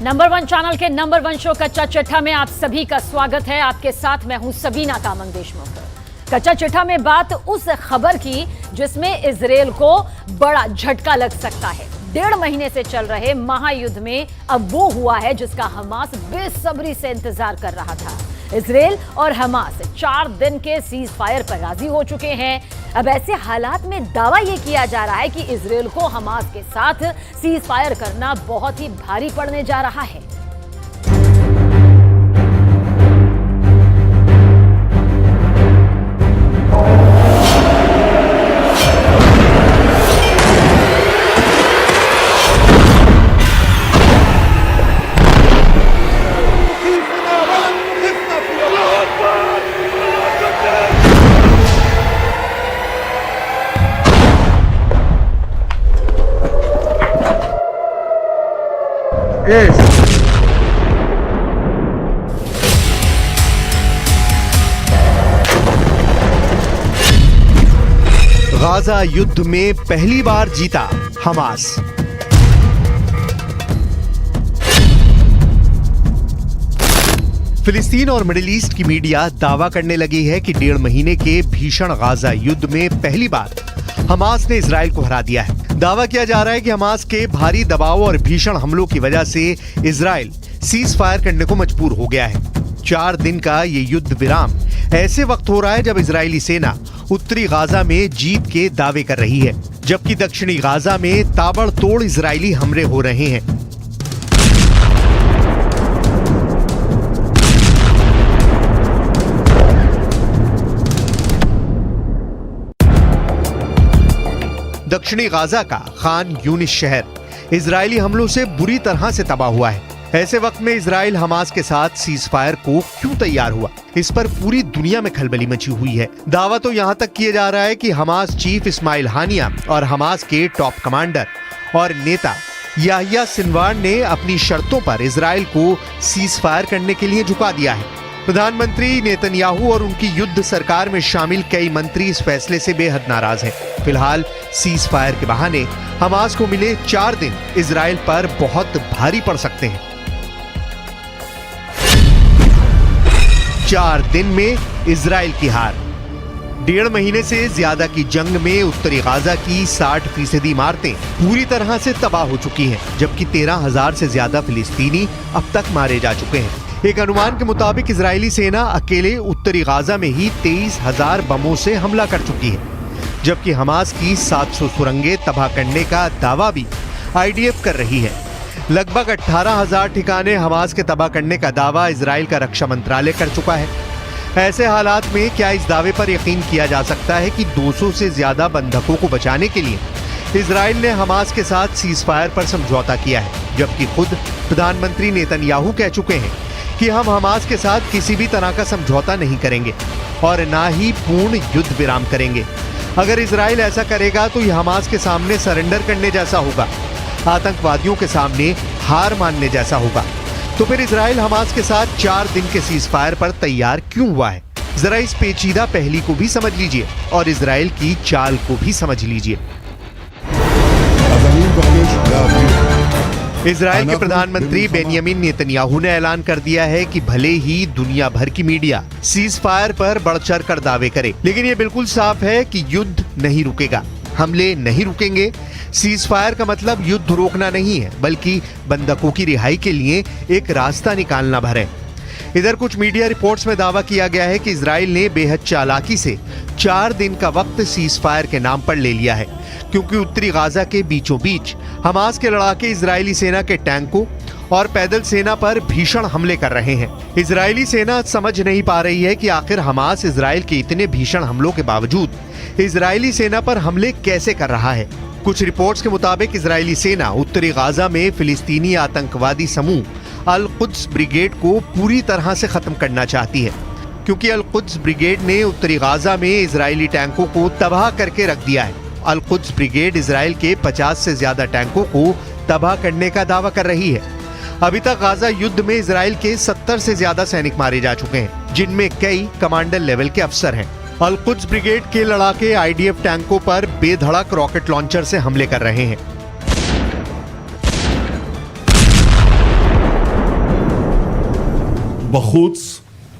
Number 1 channel के number 1 show कच्चा चिट्ठा में आप सभी का स्वागत है। आपके साथ मैं हूं सबीना तामंग देशमुख। कच्चा चिट्ठा में बात उस खबर की जिसमें इजरायल को बड़ा झटका लग सकता है। 1.5 महीने से चल रहे महायुद्ध में अब वो हुआ है जिसका हमास बेसब्री से इंतजार कर रहा था। इजरायल और हमास 4 दिन के सीज फायर पर राजी हो चुके हैं। अब ऐसे हालात में दावा यह किया जा रहा है कि इजरायल को हमास के साथ सीज फायर करना बहुत ही भारी पड़ने जा रहा है। गाजा युद्ध में पहली बार जीता हमास। फिलिस्तीन और मिडिल ईस्ट की मीडिया दावा करने लगी है कि 1.5 महीने के भीषण गाजा युद्ध में पहली बार हमास ने इजराइल को हरा दिया है। दावा किया जा रहा है कि हमास के भारी दबाव और भीषण हमलों की वजह से इजराइल सीज फायर करने को मजबूर हो गया है। 4 दिन का ये युद्ध विराम ऐसे वक्त हो रहा है जब इजरायली सेना उत्तरी गाजा में जीत के दावे कर रही है, जबकि दक्षिणी गाजा में ताबड़तोड़ इजरायली हमले हो रहे हैं। दक्षिणी गाजा का खान यूनिस शहर इजरायली हमलों से बुरी तरह से तबाह हुआ है। ऐसे वक्त में इजराइल हमास के साथ सीज फायर को क्यों तैयार हुआ, इस पर पूरी दुनिया में खलबली मची हुई है। दावा तो यहाँ तक किया जा रहा है कि हमास चीफ इस्माइल हानिया और हमास के टॉप कमांडर और नेता याहिया सिनवार ने अपनी शर्तों पर इजराइल को सीज फायर करने के लिए झुका दिया है। प्रधानमंत्री नेतन्याहू और उनकी युद्ध सरकार में शामिल कई मंत्री इस फैसले से बेहद नाराज हैं। फिलहाल सीज फायर के बहाने हमास को मिले 4 दिन इजराइल पर बहुत भारी पड़ सकते हैं। 4 दिन में इजराइल की हार। 1.5 महीने से ज्यादा की जंग में उत्तरी गाजा की 60% इमारतें पूरी तरह से तबाह हो चुकी हैं, जबकि 13,000 से ज्यादा फिलिस्तीनी अब तक मारे जा चुके हैं। एक अनुमान के मुताबिक इजरायली सेना अकेले उत्तरी गाजा में ही 23,000 बमों से हमला कर चुकी है, जबकि हमास की 700 सुरंगें तबाह करने का दावा भी आईडीएफ कर रही है। लगभग 18,000 ठिकाने हमास के तबाह करने का दावा इजराइल का रक्षा मंत्रालय कर चुका है। ऐसे हालात में क्या इस दावे पर यकीन किया जा सकता है कि 200 से ज्यादा बंधकों को बचाने के लिए इजराइल ने हमास के साथ सीज फायर पर समझौता किया है, जबकि खुद प्रधानमंत्री नेतन्याहू कह चुके हैं कि हम हमास के साथ किसी भी तरह का समझौता नहीं करेंगे और ना ही पूर्ण युद्ध विराम करेंगे। अगर इजराइल ऐसा करेगा तो यह हमास के सामने सरेंडर करने जैसा होगा, आतंकवादियों के सामने हार मानने जैसा होगा। तो फिर इजराइल हमास के साथ 4 दिन के सीज फायर पर तैयार क्यों हुआ है? जरा इस पेचीदा पहली को भी समझ लीजिए और इजराइल की चाल को भी समझ लीजिए। इजराइल के प्रधानमंत्री बेंयामिन नेतन्याहू ने ऐलान कर दिया है कि भले ही दुनिया भर की मीडिया सीज फायर पर बढ़-चढ़ कर दावे करे, लेकिन ये बिल्कुल साफ है कि युद्ध नहीं रुकेगा, हमले नहीं रुकेंगे। सीज फायर का मतलब युद्ध रोकना नहीं है, बल्कि बंधकों की रिहाई के लिए एक रास्ता निकालना भर है। इधर कुछ मीडिया रिपोर्ट्स में दावा किया गया है कि इजराइल ने बेहद चालाकी से 4 दिन का वक्त सीज फायर के नाम पर ले लिया है, क्योंकि उत्तरी गाजा के बीचों बीच हमास के लड़ाके इजरायली सेना के टैंकों और पैदल सेना पर भीषण हमले कर रहे हैं। इजरायली सेना समझ नहीं पा रही है कि आखिर हमास इजराइल के इतने भीषण हमलों के बावजूद इजरायली सेना पर हमले कैसे कर रहा है। कुछ रिपोर्ट्स के मुताबिक इजरायली सेना उत्तरी गाजा में फिलिस्तीनी आतंकवादी समूह अल कुद्स ब्रिगेड को पूरी तरह से खत्म करना चाहती है, क्योंकि अल कुद्स ब्रिगेड ने उत्तरी गाजा में इजरायली टैंकों को तबाह करके रख दिया है। अल कुद्स ब्रिगेड इजराइल के 50 से ज्यादा टैंकों को तबाह करने का दावा कर रही है। अभी तक गाजा युद्ध में इजराइल के 70 से ज्यादा सैनिक मारे जा चुके हैं, जिनमें कई कमांडर लेवल के अफसर हैं। अल कुद्स ब्रिगेड के लड़ाके आईडीएफ टैंकों पर बेधड़क रॉकेट लॉन्चर से हमले कर रहे हैं। בחוץ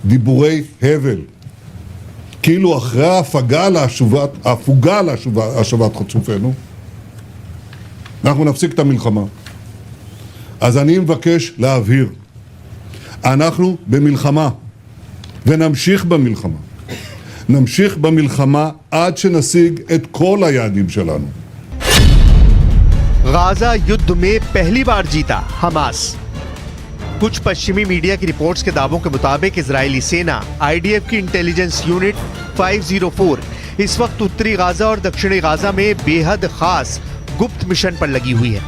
דיבורי הבל. כאילו אחרי ההפוגה להשבת חטופינו, אנחנו נפסיק את המלחמה. אז אני מבקש להבהיר, אנחנו במלחמה, ונמשיך במלחמה. נמשיך במלחמה עד שנשיג את כל היעדים שלנו. गाजा युद्ध में पहली बार जीता हमास। कुछ पश्चिमी मीडिया की रिपोर्ट्स के दावों के मुताबिक इजरायली सेना आईडीएफ की इंटेलिजेंस यूनिट 504 इस वक्त उत्तरी गाजा और दक्षिणी गाजा में बेहद खास गुप्त मिशन पर लगी हुई है।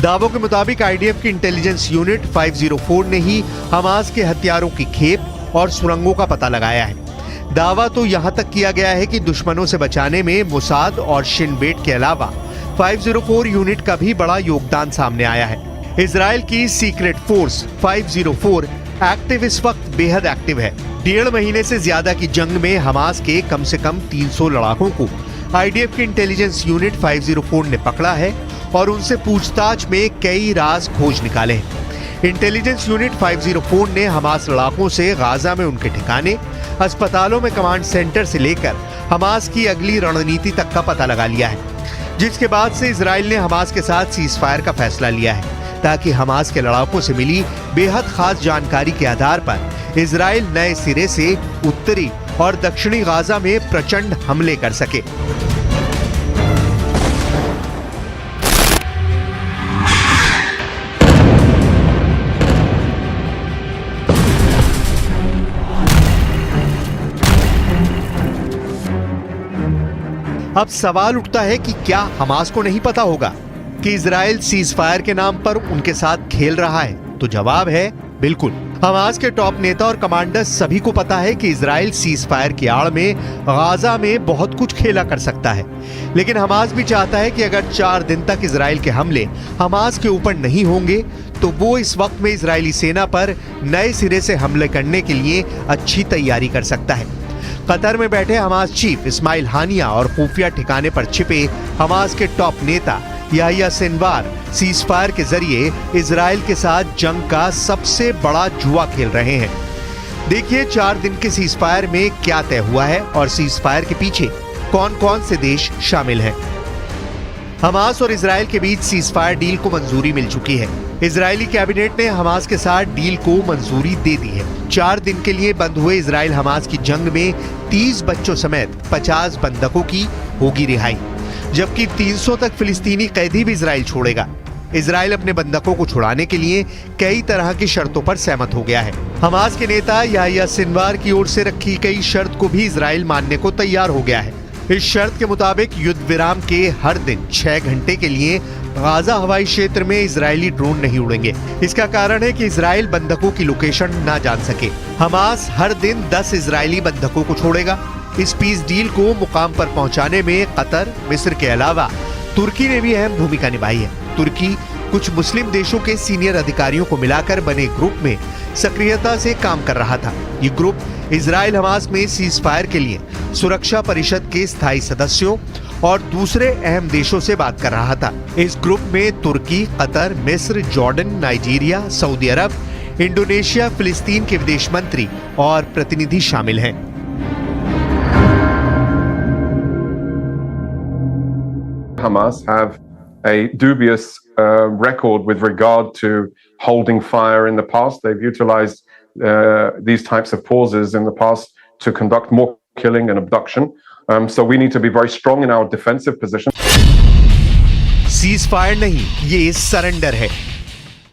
दावों के मुताबिक आईडीएफ की इंटेलिजेंस यूनिट 504 ने ही हमास के हथियारों की खेप और सुरंगों का पता लगाया है। दावा तो यहां तक किया गया है कि दुश्मनों से बचाने में मोसाद और शिन बेट के अलावा 504 यूनिट का भी बड़ा योगदान सामने आया है। इजराइल की सीक्रेट फोर्स 504 एक्टिव इस वक्त बेहद एक्टिव है। 1.5 महीने से ज्यादा की जंग में हमास के कम से कम 300 लड़ाकों को आईडीएफ की इंटेलिजेंस यूनिट 504 ने पकड़ा है और उनसे पूछताछ में कई राज खोज निकाले हैं। इंटेलिजेंस यूनिट 504 ने हमास लड़ाकों से गाजा में उनके ठिकाने, अस्पतालों में कमांड सेंटर से लेकर हमास की अगली रणनीति तक का पता लगा लिया है, जिसके बाद से इजराइल ने हमास के साथ सीजफायर का फैसला लिया है ताकि हमास के लड़ाकों से मिली बेहद खास जानकारी के आधार पर इजराइल नए सिरे से उत्तरी और दक्षिणी गाजा में प्रचंड हमले कर सके। अब सवाल उठता है कि क्या हमास को नहीं पता होगा कि इजराइल सीजफायर के नाम पर उनके साथ खेल रहा है? तो जवाब है बिल्कुल। हमास के टॉप नेता और कमांडर सभी को पता है कि इजराइल सीजफायर की आड़ में गाजा में बहुत कुछ खेला कर सकता है, लेकिन हमास भी चाहता है कि अगर 4 दिन तक इजराइल के हमले हमास के ऊपर नहीं होंगे तो वो इस वक्त में इजरायली सेना पर नए सिरे से हमले करने के लिए अच्छी तैयारी कर सकता है। कतर में बैठे हमास चीफ इस्माइल हानिया और खुफिया ठिकाने पर छिपे हमास के टॉप नेता याहिया सिनवार सीजफायर के जरिए इजराइल के साथ जंग का सबसे बड़ा जुआ खेल रहे हैं। देखिए 4 दिन के सीजफायर में क्या तय हुआ है और सीजफायर के पीछे कौन कौन से देश शामिल हैं। हमास और इजराइल के बीच सीजफायर डील को मंजूरी मिल चुकी है। इजरायली कैबिनेट ने हमास के साथ डील को मंजूरी दे दी है। 4 दिन के लिए बंद हुए इजराइल हमास की जंग में 30 बच्चों समेत 50 बंधकों की होगी रिहाई, जबकि 300 तक फिलिस्तीनी कैदी भी इजराइल छोड़ेगा। इजराइल अपने बंधकों को छुड़ाने के लिए कई तरह की शर्तों पर सहमत हो गया है। हमास के नेता याहिया सिनवार की ओर से रखी गई शर्त को भी इजराइल मानने को तैयार हो गया है। इस शर्त के मुताबिक युद्ध विराम के हर दिन 6 घंटे के लिए गाजा हवाई क्षेत्र में इजरायली ड्रोन नहीं उड़ेंगे। इसका कारण है कि इजराइल बंधकों की लोकेशन ना जान सके। हमास हर दिन 10 इजरायली बंधकों को छोड़ेगा। इस पीस डील को मुकाम पर पहुंचाने में कतर, मिस्र के अलावा तुर्की ने भी अहम भूमिका निभाई है। तुर्की कुछ मुस्लिम देशों के सीनियर अधिकारियों को मिलाकर बने ग्रुप में सक्रियता से काम कर रहा था। ये ग्रुप इजराइल हमास में सीजफायर के लिए सुरक्षा परिषद के स्थायी सदस्यों और दूसरे अहम देशों से बात कर रहा था। इस ग्रुप में तुर्की, कतर, मिस्र, जॉर्डन, नाइजीरिया, सऊदी अरब, इंडोनेशिया, फिलिस्तीन के विदेश मंत्री और प्रतिनिधि शामिल हैं। Hamas have a dubious record with regard to holding fire in the past. They've utilized these types of pauses in the past to conduct more killing and abduction. So we need to be very strong in our defensive position. Ceasefire नहीं, ये surrender है।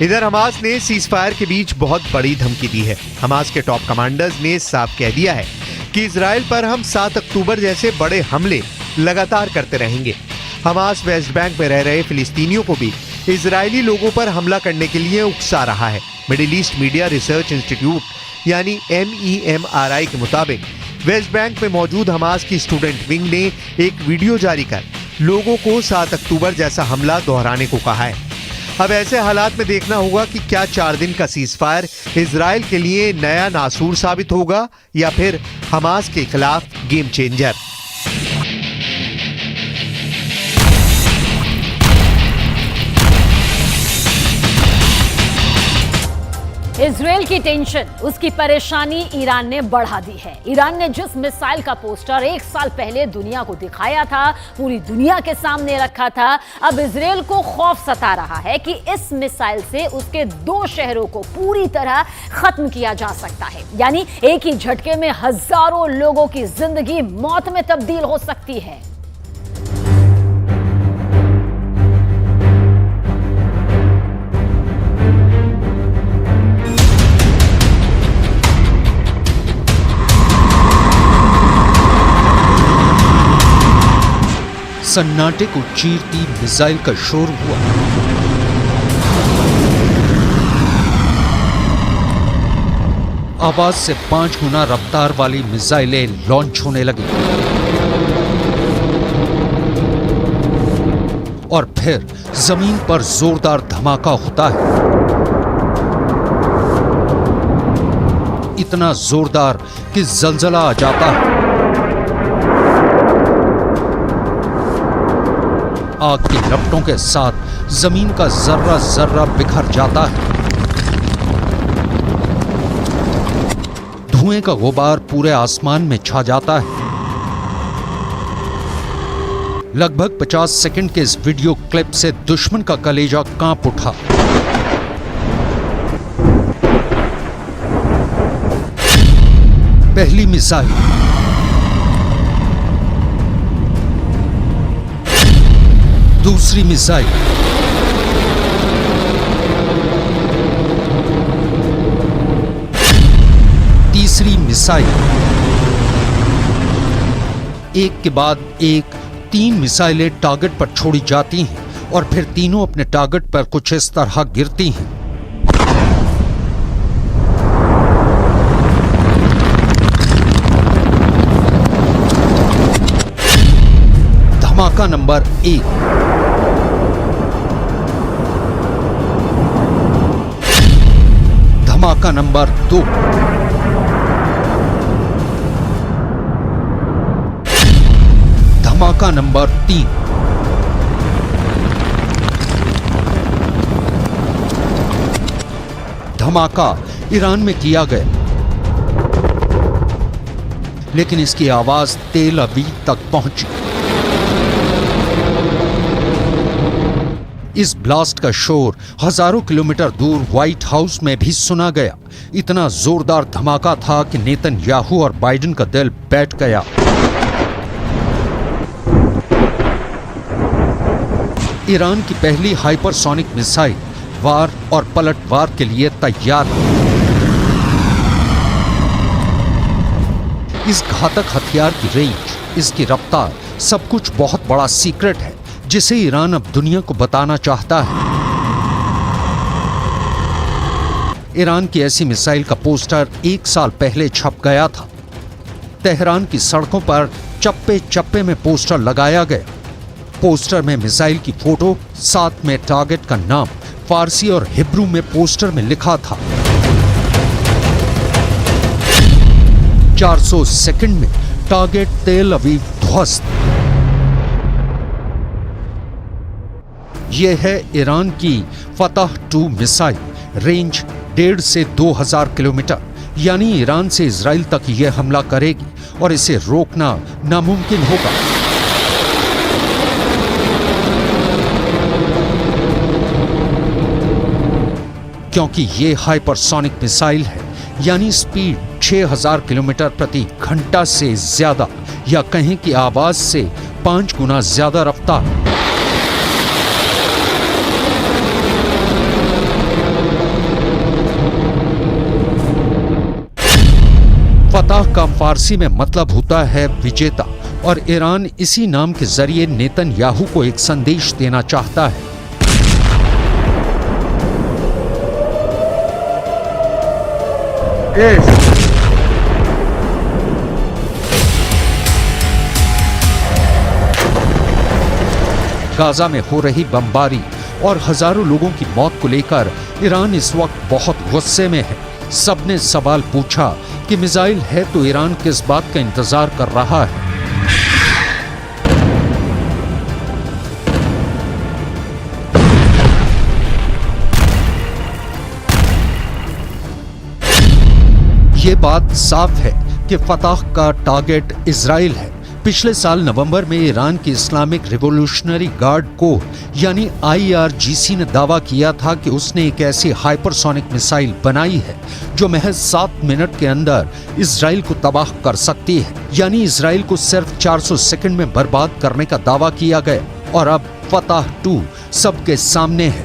इधर Hamas ने ceasefire के बीच बहुत बड़ी धमकी दी है। हमास के टॉप कमांडर्स ने साफ कह दिया है कि इजराइल पर हम 7 अक्टूबर जैसे बड़े हमले लगातार करते रहेंगे। हमास वेस्ट बैंक में रह रहे फिलिस्तीनियों को भी इजरायली लोगों पर हमला करने के लिए उकसा रहा है। Middle east media research institute यानी MEMRI के मुताबिक वेस्ट बैंक में मौजूद हमास की स्टूडेंट विंग ने एक वीडियो जारी कर लोगों को 7 अक्टूबर जैसा हमला दोहराने को कहा है। अब ऐसे हालात में देखना होगा कि क्या 4 दिन का सीजफायर इजराइल के लिए नया नासूर साबित होगा या फिर हमास के खिलाफ गेम चेंजर। इजराइल की टेंशन, उसकी परेशानी ईरान ने बढ़ा दी है। ईरान ने जिस मिसाइल का पोस्टर 1 साल पहले दुनिया को दिखाया था, पूरी दुनिया के सामने रखा था, अब इजराइल को खौफ सता रहा है कि इस मिसाइल से उसके 2 शहरों को पूरी तरह खत्म किया जा सकता है। यानी एक ही झटके में हजारों लोगों की जिंदगी मौत में तब्दील हो सकती है। सन्नाटे को चीरती मिसाइल का शोर हुआ। आवाज से 5 गुना रफ्तार वाली मिसाइलें लॉन्च होने लगी और फिर जमीन पर जोरदार धमाका होता है, इतना जोरदार कि जलजला आ जाता है। आग की लपटों के साथ जमीन का जर्रा जर्रा बिखर जाता है। धुएं का गुबार पूरे आसमान में छा जाता है। लगभग 50 सेकंड के इस वीडियो क्लिप से दुश्मन का कलेजा कांप उठा। पहली मिसाइल, दूसरी मिसाइल, तीसरी मिसाइल, एक के बाद एक 3 मिसाइलें टारगेट पर छोड़ी जाती हैं और फिर तीनों अपने टारगेट पर कुछ इस तरह गिरती हैं। धमाका नंबर 1, धमाका नंबर 2, धमाका नंबर 3, धमाका ईरान में किया गया, लेकिन इसकी आवाज तेल अवीव तक पहुंची। इस ब्लास्ट का शोर हजारों किलोमीटर दूर व्हाइट हाउस में भी सुना गया। इतना जोरदार धमाका था कि नेतन्याहू और बाइडेन का दिल बैठ गया। ईरान की पहली हाइपरसोनिक मिसाइल वार और पलटवार के लिए तैयार है। इस घातक हथियार की रेंज, इसकी रफ्तार, सब कुछ बहुत बड़ा सीक्रेट है जिसे ईरान अब दुनिया को बताना चाहता है। ईरान की ऐसी मिसाइल का पोस्टर 1 साल पहले छप गया था। तेहरान की सड़कों पर चप्पे चप्पे में पोस्टर लगाया गया। पोस्टर में मिसाइल की फोटो, साथ में टारगेट का नाम फारसी और हिब्रू में पोस्टर में लिखा था। 400 सेकंड में टारगेट तेल अवीव ध्वस्त। यह है ईरान की फतह 2 मिसाइल, रेंज 1.5 से 2000 किलोमीटर। यानी ईरान से इजराइल तक यह हमला करेगी और इसे रोकना नामुमकिन होगा। क्योंकि यह हाइपरसोनिक मिसाइल है, यानी स्पीड 6000 किलोमीटर प्रति घंटा से ज्यादा, या कहें कि आवाज से 5 गुना ज्यादा रफ्तार। फतह का फारसी में मतलब होता है विजेता, और ईरान इसी नाम के जरिए नेतन्याहू को एक संदेश देना चाहता है। गाजा में हो रही बमबारी और हजारों लोगों की मौत को लेकर ईरान इस वक्त बहुत गुस्से में है। सबने सवाल पूछा कि मिसाइल है तो ईरान किस बात का इंतजार कर रहा है। ये बात साफ है कि फतह का टारगेट इजराइल है। पिछले साल नवंबर में ईरान की इस्लामिक रिवॉल्यूशनरी गार्ड कोर यानी IRGC ने दावा किया था कि उसने एक ऐसी हाइपरसोनिक मिसाइल बनाई है जो महज 7 मिनट के अंदर इजराइल को तबाह कर सकती है। यानी इजराइल को सिर्फ 400 सेकंड में बर्बाद करने का दावा किया गया और अब फतह 2 सबके सामने है।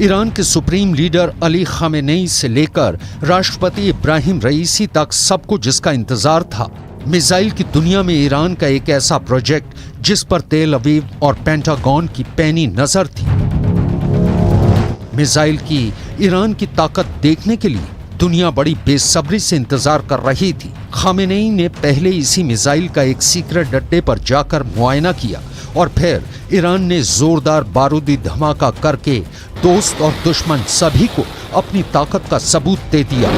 ईरान के सुप्रीम लीडर अली खामेनेई से लेकर राष्ट्रपति इब्राहिम रईसी तक सबको जिसका इंतजार था, मिसाइल की दुनिया में ईरान का एक ऐसा प्रोजेक्ट जिस पर तेल अवीव और पेंटागन की पैनी नजर थी। मिसाइल की ईरान की ताकत देखने के लिए दुनिया बड़ी बेसब्री से इंतजार कर रही थी। खामेनेई ने पहले इसी मिसाइल का एक सीक्रेट अड्डे पर जाकर मुआयना किया और फिर ईरान ने जोरदार बारूदी धमाका करके दोस्त और दुश्मन सभी को अपनी ताकत का सबूत दे दिया।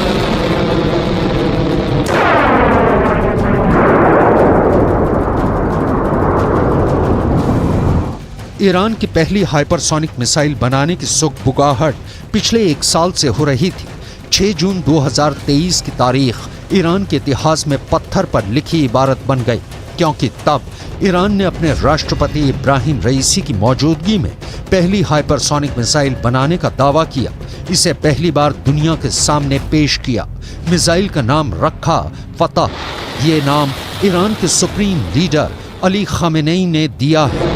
ईरान की पहली हाइपरसोनिक मिसाइल बनाने की सुगबुगाहट पिछले 1 साल से हो रही थी। 6 जून 2023 की तारीख ईरान के इतिहास में पत्थर पर लिखी इबारत बन गई, क्योंकि तब ईरान ने अपने राष्ट्रपति इब्राहिम रईसी की मौजूदगी में पहली हाइपरसोनिक मिसाइल बनाने का दावा किया। इसे पहली बार दुनिया के सामने पेश किया। मिसाइल का नाम रखा फतह। ये नाम ईरान के सुप्रीम लीडर अली खामेनेई ने दिया है।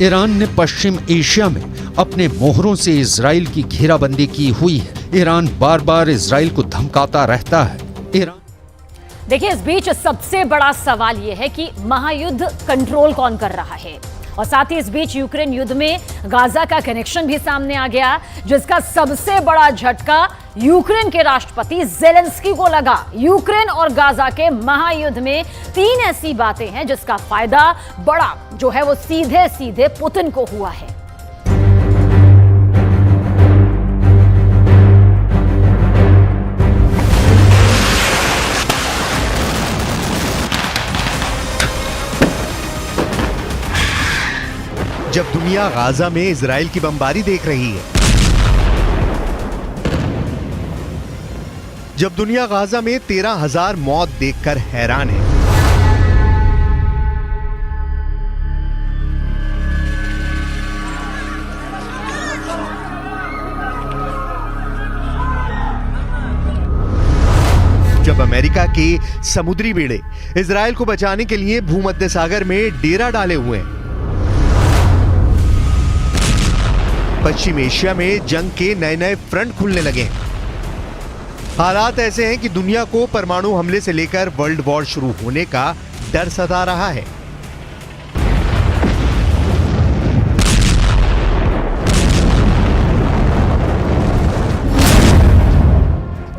ईरान ने पश्चिम एशिया में अपने मोहरों से इजराइल की घेराबंदी की हुई है। ईरान बार बार इजराइल को धमकाता रहता है। देखिए, इस बीच सबसे बड़ा सवाल यह है कि महायुद्ध कंट्रोल कौन कर रहा है, और साथ ही इस बीच यूक्रेन युद्ध में गाजा का कनेक्शन भी सामने आ गया, जिसका सबसे बड़ा झटका यूक्रेन के राष्ट्रपति ज़ेलेंस्की को लगा। यूक्रेन और गाजा के महायुद्ध में 3 ऐसी बातें हैं जिसका फायदा बड़ा जो है वो सीधे सीधे पुतिन को हुआ है। जब दुनिया गाजा में इजराइल की बमबारी देख रही है, जब दुनिया गाजा में 13,000 मौत देखकर हैरान है, जब अमेरिका के समुद्री बेड़े इजराइल को बचाने के लिए भूमध्य सागर में डेरा डाले हुए हैं, पश्चिम एशिया में जंग के नए नए फ्रंट खुलने लगे हैं। हालात ऐसे हैं कि दुनिया को परमाणु हमले से लेकर वर्ल्ड वॉर शुरू होने का डर सता रहा है।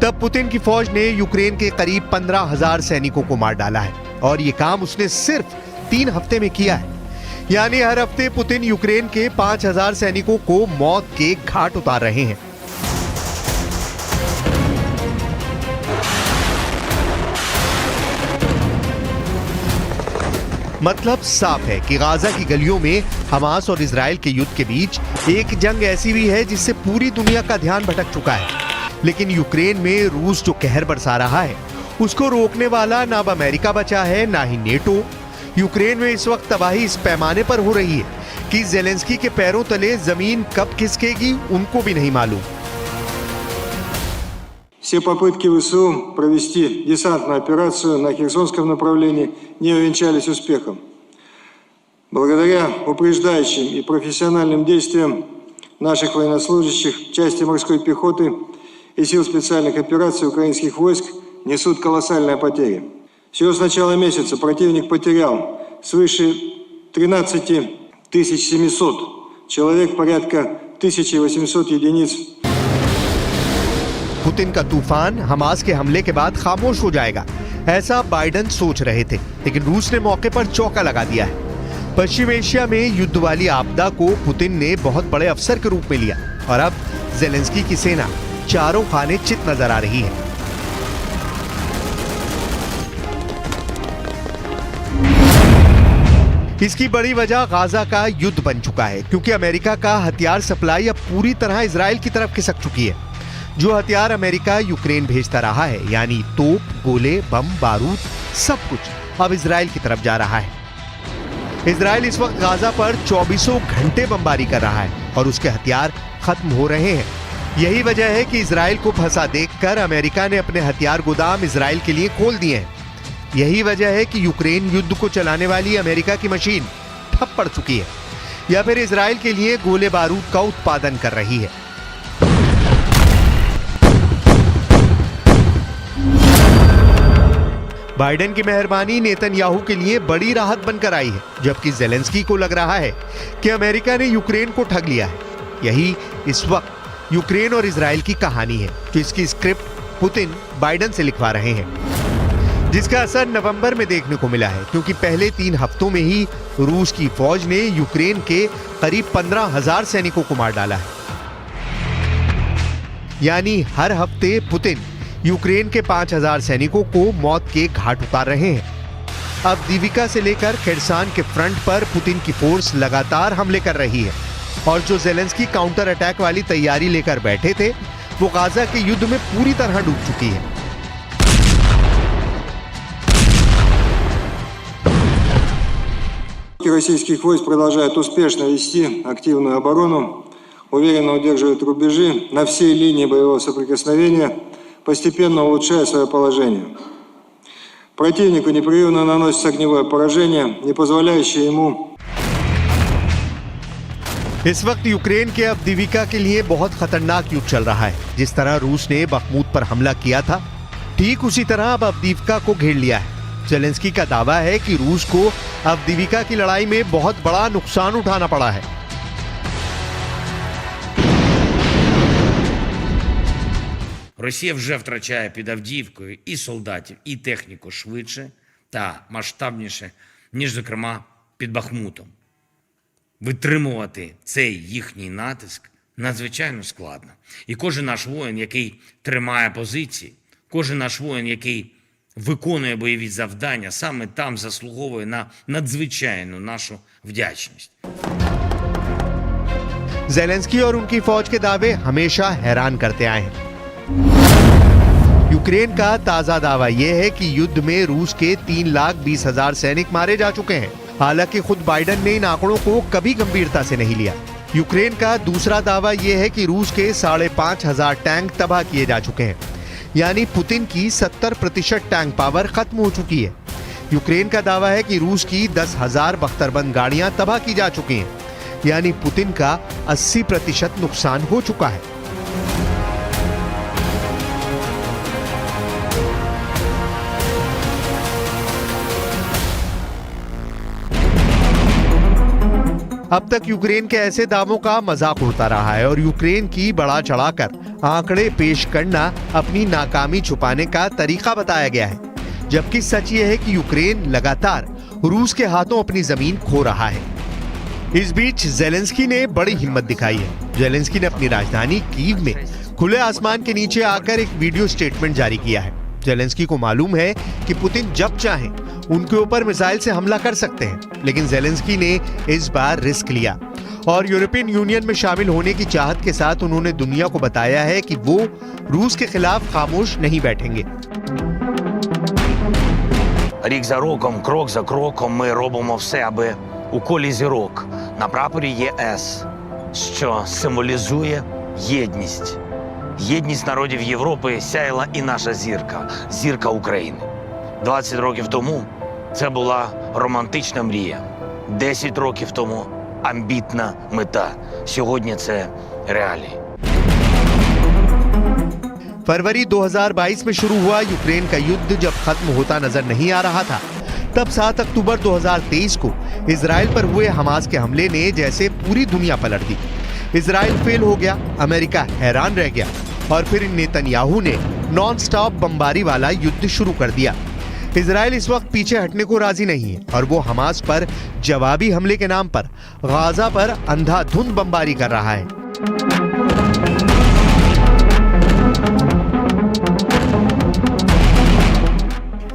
तब पुतिन की फौज ने यूक्रेन के करीब 15,000 सैनिकों को मार डाला है, और यह काम उसने सिर्फ 3 हफ्ते में किया है। यानी हर हफ्ते पुतिन यूक्रेन के 5,000 सैनिकों को मौत के घाट उतार रहे हैं। मतलब साफ है कि गाजा की गलियों में हमास और इजराइल के युद्ध के बीच एक जंग ऐसी भी है जिससे पूरी दुनिया का ध्यान भटक चुका है। लेकिन यूक्रेन में रूस जो कहर बरसा रहा है, उसको रोकने वाला ना अब अमेरिका बचा है ना ही नेटो। यूक्रेन में इस वक्त तबाही इस पैमाने पर हो रही है कि ज़ेलेंस्की के पैरों तले जमीन कब खिसकेगी उनको भी नहीं मालूम। Все попытки ВСУ провести десантную операцию на Херсонском направлении не увенчались успехом. Благодаря упреждающим и профессиональным действиям наших военнослужащих, части морской пехоты и сил специальных операций украинских войск несут колоссальные потери. Всего с начала месяца противник потерял свыше 13 700 человек, порядка 1800 единиц. पुतिन का तूफान हमास के हमले के बाद खामोश हो जाएगा, ऐसा बाइडेन सोच रहे थे, लेकिन रूस ने मौके पर चौका लगा दिया है। पश्चिम एशिया में युद्ध वाली आपदा को पुतिन ने बहुत बड़े अवसर के रूप में लिया और अब ज़ेलेंस्की की सेना चारों खाने चित नजर आ रही है। इसकी बड़ी वजह गाजा का युद्ध बन चुका है, क्योंकि अमेरिका का हथियार सप्लाई अब पूरी तरह इजराइल की तरफ खिसक चुकी है। जो हथियार अमेरिका यूक्रेन भेजता रहा है, यानी तोप, गोले, बम, बारूद, सब कुछ अब इजराइल की तरफ जा रहा है। इजराइल इस वक्त गाजा पर 24 घंटे बमबारी कर रहा है और उसके हथियार खत्म हो रहे हैं। यही वजह है कि इजराइल को फंसा देखकर अमेरिका ने अपने हथियार गोदाम इजराइल के लिए खोल दिए हैं। यही वजह है कि यूक्रेन युद्ध को चलाने वाली अमेरिका की मशीन ठप पड़ चुकी है या फिर इजराइल के लिए गोले बारूद का उत्पादन कर रही है। बाइडेन की मेहरबानी नेतन्याहू के लिए बड़ी राहत बनकर आई है, जबकि ज़ेलेंस्की को लग रहा है कि अमेरिका ने यूक्रेन को ठग लिया है। यही इस वक्त यूक्रेन और इजराइल की कहानी है, जो इसकी स्क्रिप्ट पुतिन बाइडेन से लिखवा रहे हैं, जिसका असर नवंबर में देखने को मिला है, क्योंकि पहले 3 हफ्तों में ही रूस की फौज ने यूक्रेन के करीब 15,000 सैनिकों को मार डाला है। यानी हर हफ्ते पुतिन यूक्रेन के 5,000 सैनिकों को मौत के घाट उतार रहे हैं। अब दीविका से लेकर खेरसान के फ्रंट पर पुतिन की फोर्स लगातार हमले कर रही है और जो ज़ेलेंस्की काउंटर अटैक वाली तैयारी लेकर बैठे थे, वो गाजा के युद्ध में पूरी तरह डूब चुकी है। Российских войск продолжают успешно вести активную оборону, уверенно удерживают рубежи на всей линии боевого соприкосновения, постепенно улучшая свое положение. Противнику непрерывно наносится огневое поражение, не позволяющее ему. इस वक्त यूक्रेन के अवदीविका के लिए बहुत खतरनाक युद्ध चल रहा है। जिस तरह रूस ने बखमूत पर हमला किया था, ठीक उसी तरह अब अवदीविका को घेर लिया है। ज़ेलेंस्की का दावा है कि रूस को अवदीविका की लड़ाई में बहुत बड़ा नुकसान उठाना पड़ा है। Росія вже втрачає під Авдіївкою і солдатів, і техніку швидше та масштабніше, ніж, зокрема, під Бахмутом. Витримувати цей їхній натиск надзвичайно складно. І кожен наш воїн, який тримає позиції, кожен наш воїн, який виконує бойові завдання, саме там заслуговує на надзвичайну нашу вдячність. ज़ेलेंस्की और उनकी फौज के दावे हमेशा हैरान करते आए हैं। यूक्रेन का ताजा दावा यह है कि युद्ध में रूस के 3,20,000 सैनिक मारे जा चुके हैं। हालांकि खुद बाइडेन ने इन आंकड़ों को कभी गंभीरता से नहीं लिया। यूक्रेन का दूसरा दावा यह है कि रूस के 5,500 टैंक तबाह किए जा चुके हैं, यानी पुतिन की 70% टैंक पावर खत्म हो चुकी है। यूक्रेन का दावा है कि रूस की 10,000 बख्तरबंद गाड़ियां तबाह की जा चुकी हैं, यानी पुतिन का 80% नुकसान हो चुका है। अब तक यूक्रेन के ऐसे दावों का मजाक उड़ता रहा है और यूक्रेन की बढ़ा चढ़ाकर आंकड़े पेश करना अपनी नाकामी छुपाने का तरीका बताया गया है, जबकि सच ये है कि यूक्रेन लगातार रूस के हाथों अपनी जमीन खो रहा है। इस बीच ज़ेलेंस्की ने बड़ी हिम्मत दिखाई है। ज़ेलेंस्की ने अपनी राजधानी कीव में खुले आसमान के नीचे आकर एक वीडियो स्टेटमेंट जारी किया है। ज़ेलेंस्की को मालूम है कि पुतिन जब चाहें उनके ऊपर मिसाइल से हमला कर सकते हैं, लेकिन ज़ेलेंस्की ने इस बार रिस्क लिया और यूरोपियन यूनियन में शामिल होने की चाहत के साथ उन्होंने दुनिया को बताया है कि वो रूस के खिलाफ खामोश नहीं बैठेंगे। Рік за роком, крок за кроком ми робимо все, аби у колі зірок на прапорі ЄС, що символізує єдність. Єдність народів Європи сяяла і наша зірка – зірка України. 20 років тому це була романтична мрія. 10 років тому – амбітна мета. Сьогодні це реалії. फरवरी 2022 में शुरू हुआ यूक्रेन का युद्ध जब खत्म होता नजर नहीं आ रहा था, तब 7 अक्टूबर 2023 को इजराइल पर हुए हमास के हमले ने जैसे पूरी दुनिया पलट दी। इजराइल फेल हो गया, अमेरिका हैरान रह गया और फिर नेतन्याहू ने नॉन स्टॉप बमबारी वाला युद्ध शुरू कर दिया। इजराइल इस वक्त पीछे हटने को राजी नहीं है और वो हमास पर जवाबी हमले के नाम पर गाजा पर अंधाधुंध बमबारी कर रहा है।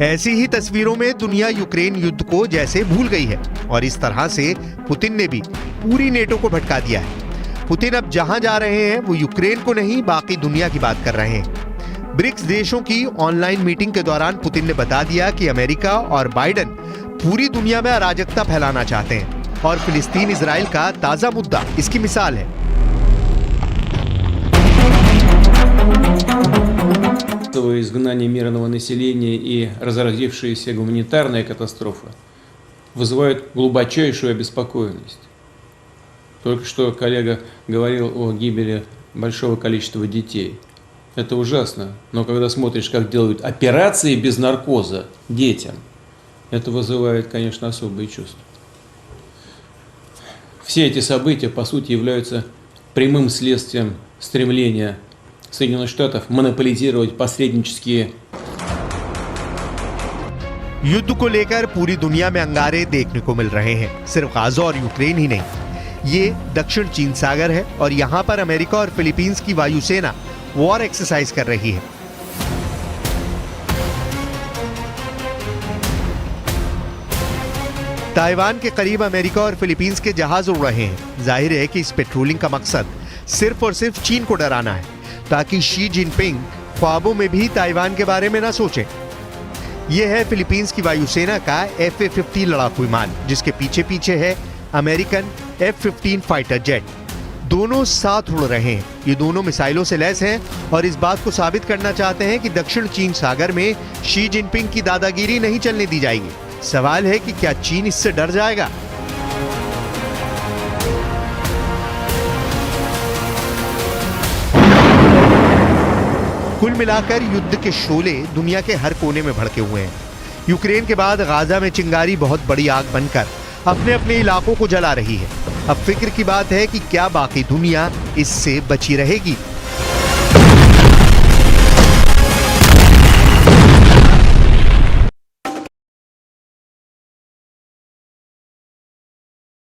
ऐसी ही तस्वीरों में दुनिया यूक्रेन युद्ध को जैसे भूल गई है और इस तरह से पुतिन ने भी पूरी नेटो को भटका दिया है। पुतिन अब जहां जा रहे हैं वो यूक्रेन को नहीं बाकी दुनिया की बात कर रहे हैं। ब्रिक्स देशों की ऑनलाइन मीटिंग के दौरान पुतिन ने बता दिया कि अमेरिका और बाइडेन पूरी दुनिया में अराजकता फैलाना चाहते हैं और फिलिस्तीन इजराइल का ताजा मुद्दा इसकी मिसाल है। Изгнание мирного населения и разразившаяся гуманитарная катастрофа вызывают глубочайшую обеспокоенность. Только что коллега говорил о гибели большого количества детей. Это ужасно, но когда смотришь, как делают операции без наркоза детям, это вызывает, конечно, особые чувства. Все эти события, по сути, являются прямым следствием стремления Соединенных Штатов монополизировать посреднические. युद्ध को लेकर पूरी दुनिया में अंगारे देखने को मिल रहे हैं। सिर्फ गाजा और यूक्रेन ही नहीं, ये दक्षिण चीन सागर है और यहाँ पर अमेरिका और फिलीपींस की वायुसेना वॉर एक्सरसाइज कर रही है। ताइवान के करीब अमेरिका और फिलीपींस के जहाज उड़ रहे हैं। जाहिर है कि इस पेट्रोलिंग का मकसद सिर्फ और सिर्फ चीन को डराना है ताकि शी जिनपिंग ख्वाबों में भी ताइवान के बारे में ना सोचें। यह है फिलीपींस की वायुसेना का F-50 लड़ाकू विमान, जिसके पीछे पीछे है अमेरिकन F-15 फाइटर जेट। दोनों साथ उड़ रहे हैं। ये दोनों मिसाइलों से लैस हैं और इस बात को साबित करना चाहते हैं कि दक्षिण चीन सागर में शी जिनपिंग की दादागिरी नहीं चलने दी जाएगी। सवाल है कि क्या चीन इससे डर जाएगा? कुल मिलाकर युद्ध के शोले दुनिया के हर कोने में भड़के हुए हैं। यूक्रेन के बाद गाजा में चिंगारी बहुत बड़ी आग बनकर अपने अपने इलाकों को जला रही है। अब फिक्र की बात है कि क्या बाकी दुनिया इससे बची रहेगी।